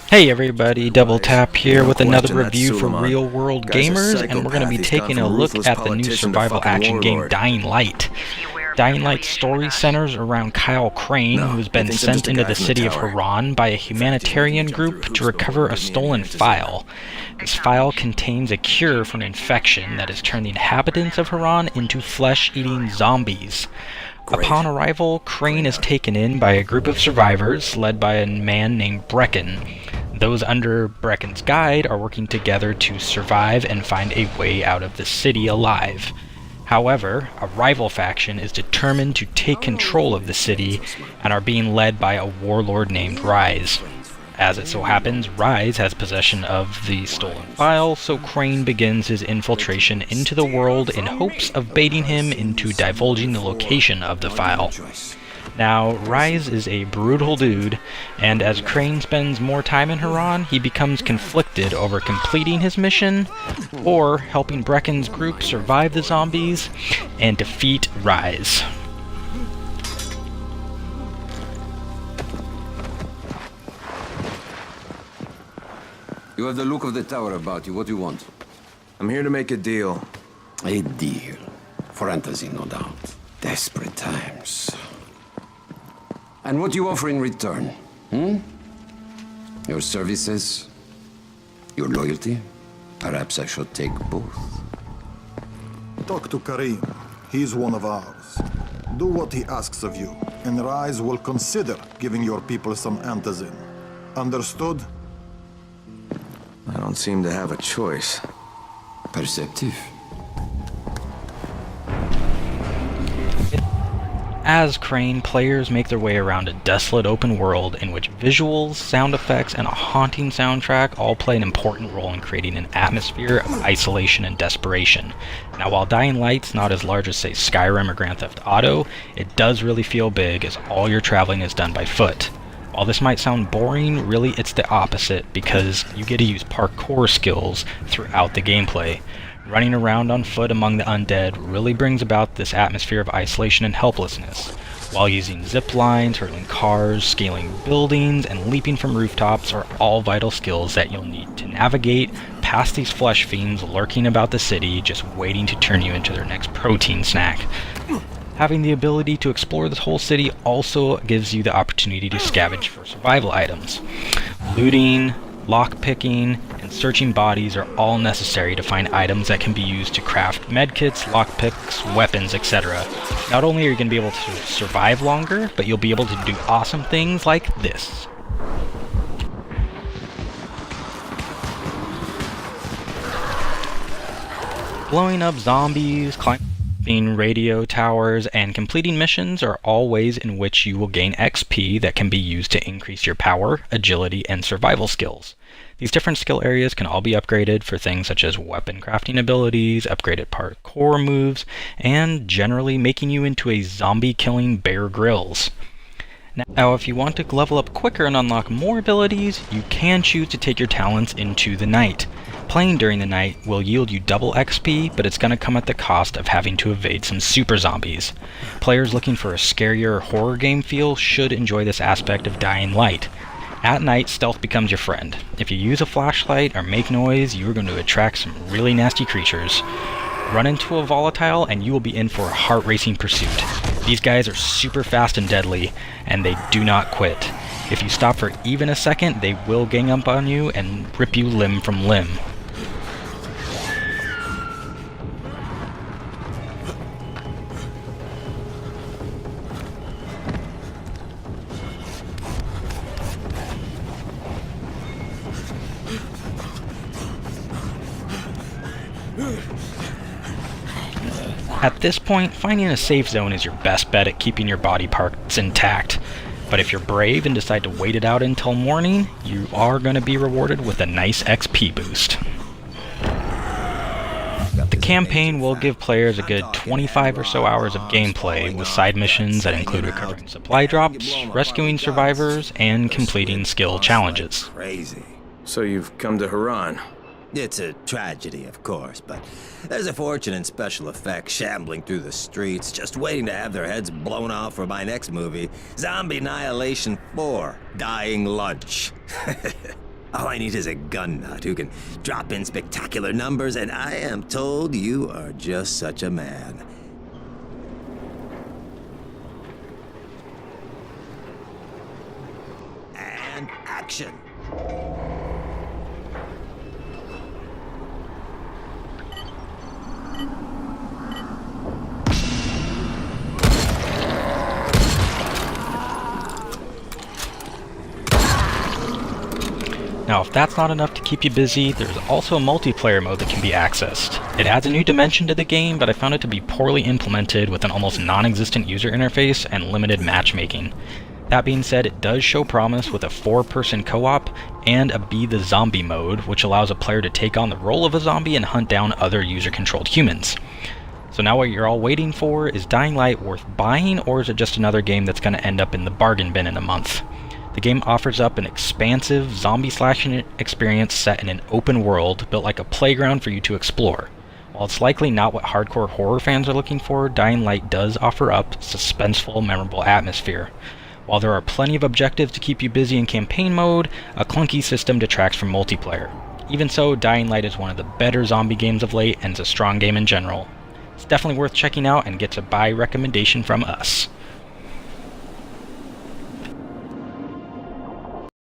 Hey everybody, Double Tap here with another question that review for Suleiman. Real World Guy's a Gamers, and we're going to be psychopath. He's taking gone a from look ruthless at the new politician to survival fucking action game warlord. Dying Light. Dying Light's story centers around Kyle Crane, No, who's he been thinks I'm sent just a into guy the from the city of tower. Haran by a fact, he humanitarian jumped through group hoops to recover before a he stolen managed to file. This file contains a cure for an infection that has turned the inhabitants of Haran into flesh-eating zombies. Great. Upon arrival, Crane is taken in by a group of survivors led by a man named Brecken. Those under Brecken's guide are working together to survive and find a way out of the city alive. However, a rival faction is determined to take control of the city and are being led by a warlord named Rise. As it so happens, Rise has possession of the stolen file, so Crane begins his infiltration into the world in hopes of baiting him into divulging the location of the file. Now, Rise is a brutal dude, and as Crane spends more time in Haran, he becomes conflicted over completing his mission, or helping Brecken's group survive the zombies and defeat Rise. You have the look of the tower about you. What do you want? I'm here to make a deal. A deal. For Antazin, no doubt. Desperate times. And what do you offer in return? Your services? Your loyalty? Perhaps I should take both. Talk to Karim. He's one of ours. Do what he asks of you, and Rise will consider giving your people some antizin. Understood? I don't seem to have a choice. Perceptive. As Crane, players make their way around a desolate open world in which visuals, sound effects, and a haunting soundtrack all play an important role in creating an atmosphere of isolation and desperation. Now, while Dying Light's not as large as, say, Skyrim or Grand Theft Auto, it does really feel big as all your traveling is done by foot. While this might sound boring, really it's the opposite because you get to use parkour skills throughout the gameplay. Running around on foot among the undead really brings about this atmosphere of isolation and helplessness, while using zip lines, hurtling cars, scaling buildings, and leaping from rooftops are all vital skills that you'll need to navigate past these flesh fiends lurking about the city just waiting to turn you into their next protein snack. Having the ability to explore this whole city also gives you the opportunity to scavenge for survival items. Looting, lockpicking, and searching bodies are all necessary to find items that can be used to craft medkits, lockpicks, weapons, etc. Not only are you going to be able to survive longer, but you'll be able to do awesome things like this. Blowing up zombies, climbing radio towers, and completing missions are all ways in which you will gain XP that can be used to increase your power, agility, and survival skills. These different skill areas can all be upgraded for things such as weapon crafting abilities, upgraded parkour moves, and generally making you into a zombie-killing Bear Grylls. Now, if you want to level up quicker and unlock more abilities, you can choose to take your talents into the night. Playing during the night will yield you double XP, but it's going to come at the cost of having to evade some super zombies. Players looking for a scarier horror game feel should enjoy this aspect of Dying Light. At night, stealth becomes your friend. If you use a flashlight or make noise, you are going to attract some really nasty creatures. Run into a volatile and you will be in for a heart-racing pursuit. These guys are super fast and deadly, and they do not quit. If you stop for even a second, they will gang up on you and rip you limb from limb. At this point, finding a safe zone is your best bet at keeping your body parts intact. But if you're brave and decide to wait it out until morning, you are going to be rewarded with a nice XP boost. The campaign will give players a good 25 or so hours of gameplay, with side missions that include recovering supply drops, rescuing survivors, and completing skill challenges. Crazy. So you've come to Haran. It's a tragedy, of course, but there's a fortune in special effects shambling through the streets, just waiting to have their heads blown off for my next movie, Zombie Annihilation 4, Dying Lunch. All I need is a gun nut who can drop in spectacular numbers, and I am told you are just such a man. And action! Now, if that's not enough to keep you busy, there's also a multiplayer mode that can be accessed. It adds a new dimension to the game, but I found it to be poorly implemented with an almost non-existent user interface and limited matchmaking. That being said, it does show promise with a 4-person co-op and a Be the Zombie mode, which allows a player to take on the role of a zombie and hunt down other user-controlled humans. So now what you're all waiting for, is Dying Light worth buying, or is it just another game that's going to end up in the bargain bin in a month? The game offers up an expansive zombie slashing experience set in an open world built like a playground for you to explore. While it's likely not what hardcore horror fans are looking for, Dying Light does offer up suspenseful, memorable atmosphere. While there are plenty of objectives to keep you busy in campaign mode, a clunky system detracts from multiplayer. Even so, Dying Light is one of the better zombie games of late and it's a strong game in general. It's definitely worth checking out and gets a buy recommendation from us.